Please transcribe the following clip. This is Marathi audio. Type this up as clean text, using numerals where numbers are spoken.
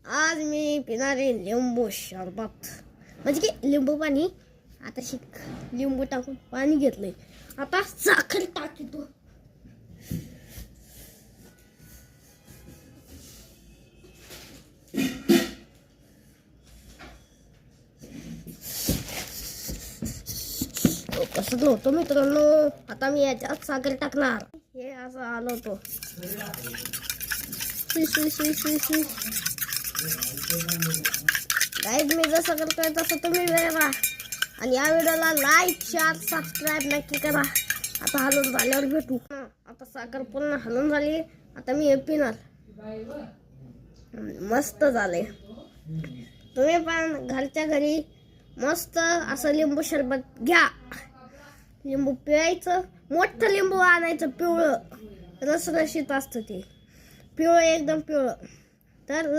आज मी पिणार आहे लिंबू सरबत, म्हणजे की लिंबू पाणी. आता शिक लिंबू टाकून पाणी घेतलंय, आता साखर टाकतो. कसं होतं मित्रांनो, आता मी याच्यात साखर टाकणार. हे असं आलं होतं. गाईज मी जसं करतोय तसं तुम्ही करा आणि या व्हिडिओला लाईक शेअर सबस्क्राईब नक्की करा. आता हलवून झाल्यावर भेटू. आता साखर पूर्ण हलवून झाली, आता मी हे पिणार. मस्त झाले. तुम्ही पण घरच्या घरी मस्त असं लिंबू सरबत घ्या. लिंबू पिळायचं, मोठं लिंबू आणायचं, पिवळं रसरशीत असतं ते, पिवळं एकदम पिवळं. तर